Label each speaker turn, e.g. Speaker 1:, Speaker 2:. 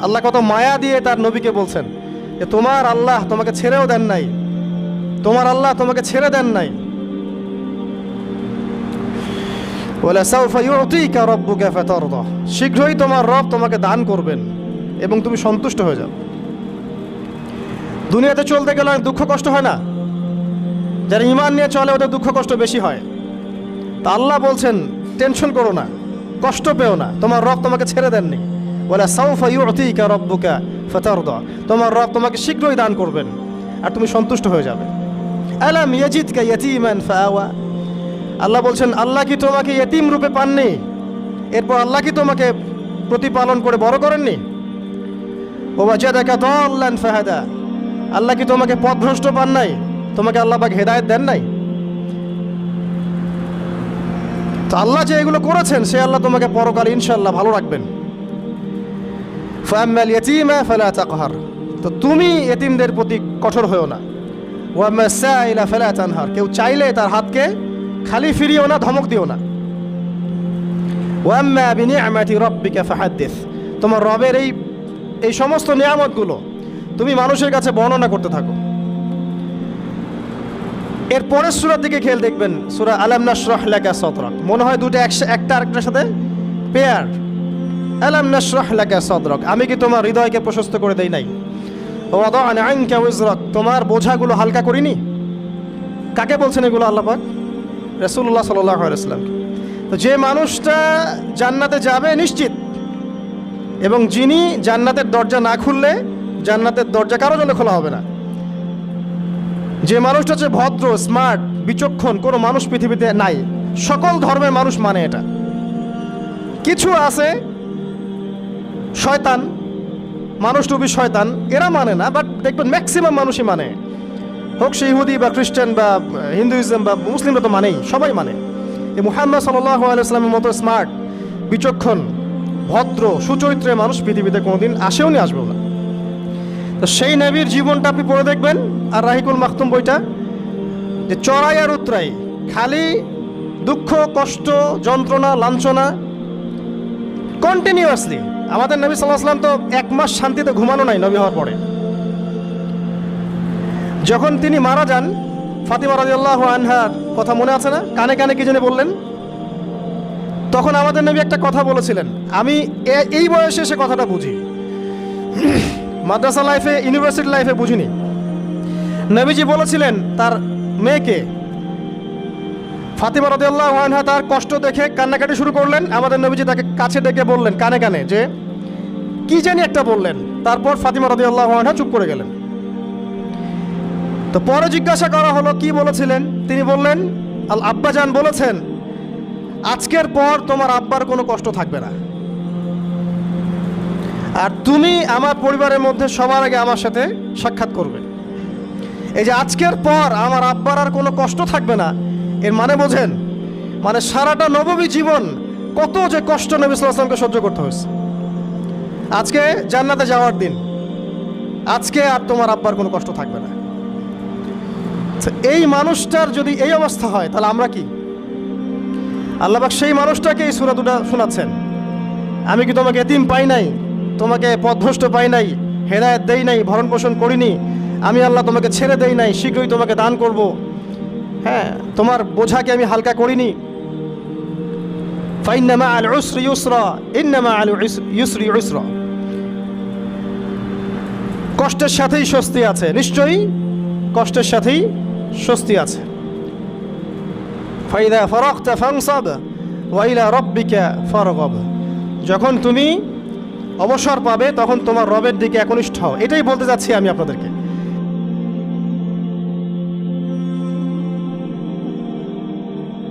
Speaker 1: আল্লাহ কত মায়া দিয়ে তার নবীকে বলছেন যে তোমার আল্লাহ তোমাকে ছেড়েও দেন নাই, তোমার আল্লাহ তোমাকে ছেড়ে দেন নাই। ওয়ালাসাউফা ইউতিকা রাব্বুকা ফাতারদা, শীঘ্রই তোমার রব তোমাকে দান করবেন এবং তুমি সন্তুষ্ট হয়ে যাও। দুনিয়াতে চলতে গেলে দুঃখ কষ্ট হয় না? যারা ঈমান নিয়ে চলে ওদের দুঃখ কষ্ট বেশি হয়। তা আল্লাহ বলছেন টেনশন করো না, কষ্ট পেও না, তোমার রব তোমাকে ছেড়ে দেননি। ওয়ালাসাউফা ইউতিকা রাব্বুকা ফাতারদা, তোমার রব তোমাকে শীঘ্রই দান করবেন আর তুমি সন্তুষ্ট হয়ে যাবে। আলাম ইয়াজিদকা ইয়াতীমান ফাআওয়া, আল্লাহ বলছেন আল্লাহ কি তোমাকে ইয়েতিম রূপে পাননি, এরপর আল্লাহ কি তোমাকে প্রতিপালন করে বড় করেননি? ওয়াজাদাকা দাল্লান ফাহাদা, আল্লাহ কি তোমাকে পথভ্রষ্ট পান নাই, তোমাকে আল্লাহ পাক হেদায়েত দেন নাই? তো আল্লাহ যে এগুলো করেছেন সে আল্লাহ তোমাকে পরকালে ইনশাআল্লাহ ভালো রাখবেন। ফাআম্মাল ইয়াতীমা ফালা তাকহার, তো তুমি এতিমদের প্রতি কঠোর হয়েও না। ওয়াম্মাস সাইলা ফালা তানহার, কেউ চাইলে তার হাতকে খালি ফিরিও না, ধমক দিও না। ওয়াম্মা বিনিআমাতি রাব্বিকা ফাহাদ্দিস, তোমার রবের এই সমস্ত নিয়ামতগুলো তুমি মানুষের কাছে বর্ণনা করতে থাকো। এর পরের সূরার দিকে খেয়াল দেখবেন, সূরা আলাম নাশরাহ লাকা সাদরাক, মনে হয় দুটো একটা আরেকটার সাথে পেয়ার। আলাম নাশরাহ লাকা সাদরাক, আমি কি তোমার হৃদয়কে প্রশস্ত করে দেই নাই? ওয়াদা'না আনকা ওয়িজরাক, তোমার বোঝাগুলো হালকা করিনি? কাকে বলছেন এগুলো আল্লাহ পাক? রাসূলুল্লাহ সাল্লাল্লাহু আলাইহি ওয়াসাল্লাম। তো যে মানুষটা জান্নাতে যাবে নিশ্চিত, এবং যিনি জান্নাতের দরজা না খুললে জান্নাতের দরজা কারো জন্য খোলা হবে না, যে মানুষটা হচ্ছে ভদ্র, স্মার্ট, বিচক্ষণ, কোনো মানুষ পৃথিবীতে নাই। সকল ধর্মের মানুষ মানে এটা। কিছু আছে শয়তান, মানুষ টুবি শয়তান, এরা মানে না, বাট দেখবেন ম্যাক্সিমাম মানুষই মানে, হোক সে ইহুদি বা খ্রিস্টান বা হিন্দুইজম বা মুসলিমরা তো মানেই, সবাই মানে। এই মুহাম্মদ সাল্লাল্লাহু আলাইহি ওয়াসাল্লামের মতো স্মার্ট, বিচক্ষণ, ভদ্র, সুচরিত্রের মানুষ পৃথিবীতে কোনোদিন আসেও নি, আসবেও না। তো সেই নবীর জীবনটা আপনি পড়ে দেখবেন, আর রাহিকুল মাখতুম বইটা, যে চড়াই আর উতরাই, খালি দুঃখ, কষ্ট, যন্ত্রণা, লাঞ্ছনা কন্টিনিউয়াসলি। আমাদের নবী সাল্লাল্লাহু আলাইহি ওয়াসাল্লাম তো 1 মাস শান্তিতে ঘুমানো নাই নবী হওয়ার পরে। যখন তিনি মারা যান, ফাতিমা রাদিয়াল্লাহু আনহার কথা মনে আছে না? কানে কানে কি জানি বললেন। তখন আমাদের নবী একটা কথা বলেছিলেন, আমি এই বয়সে সে কথাটা বুঝি, মাদ্রাসা লাইফে, ইউনিভার্সিটি লাইফে বুঝিনি। নবীজি বলেছিলেন তার মেয়েকে, ফাতিমা রাদিয়াল্লাহু আনহা তার কষ্ট দেখে কান্নাকাটি শুরু করলেন। আমাদের নবীজি তাকে কাছে ডেকে বললেন কানে কানে যে কি জানি একটা বললেন, তারপর ফাতিমা রাদিয়াল্লাহু আনহা চুপ করে গেলেন। তো পরে জিজ্ঞাসা করা হলো কি বলেছিলেন, তিনি বললেন আব্বাজান বলেছেন আজকের পর তোমার আব্বার কোনো কষ্ট থাকবে না, আর তুমি আমার পরিবারের মধ্যে সবার আগে আমার সাথে সাক্ষাৎ করবে। এই যে আজকের পর আমার আব্বার আর কোনো কষ্ট থাকবে না, এর মানে বোঝেন, মানে সারাটা নববী জীবন কত যে কষ্ট নবী সাল্লাল্লাহু আলাইহি ওয়াসাল্লামকে সহ্য করতে হয়েছে। আজকে জান্নাতে যাওয়ার দিন, আজকে আর তোমার আব্বার কোনো কষ্ট থাকবে না। এই মানুষটার যদি এই অবস্থা হয় তাহলে আমরা কি? আল্লাহ পাক সেই মানুষটাকে এই সূরা দুটো শোনাচ্ছেন, আমি কি তোমাকে এতিম পাই নাই, তোমাকে পথভ্রষ্ট পাই নাই, হেদায়েত দেই নাই, ভরণ পোষণ করিনি, আমি আল্লাহ তোমাকে ছেড়ে দেই নাই, শীঘ্রই তোমাকে দান করব, হ্যাঁ, তোমার বোঝাকে আমি হালকা করিনি। ফাইন্না মাআল উসরি ইউসরা, ইন্না মাআল ইউসরি ইউসরা, কষ্টের সাথেই স্বস্তি আছে, নিশ্চয়ই কষ্টের সাথেই স্বস্তি আছে। ফাইদা ফারাগতা ফানসাব ওয়া ইলা রাব্বিকা ফারগাব, যখন তুমি অবসর পাবে তখন তোমার রবের দিকে একনিষ্ঠ হও। এটাই বলতে যাচ্ছি আমি আপনাদেরকে।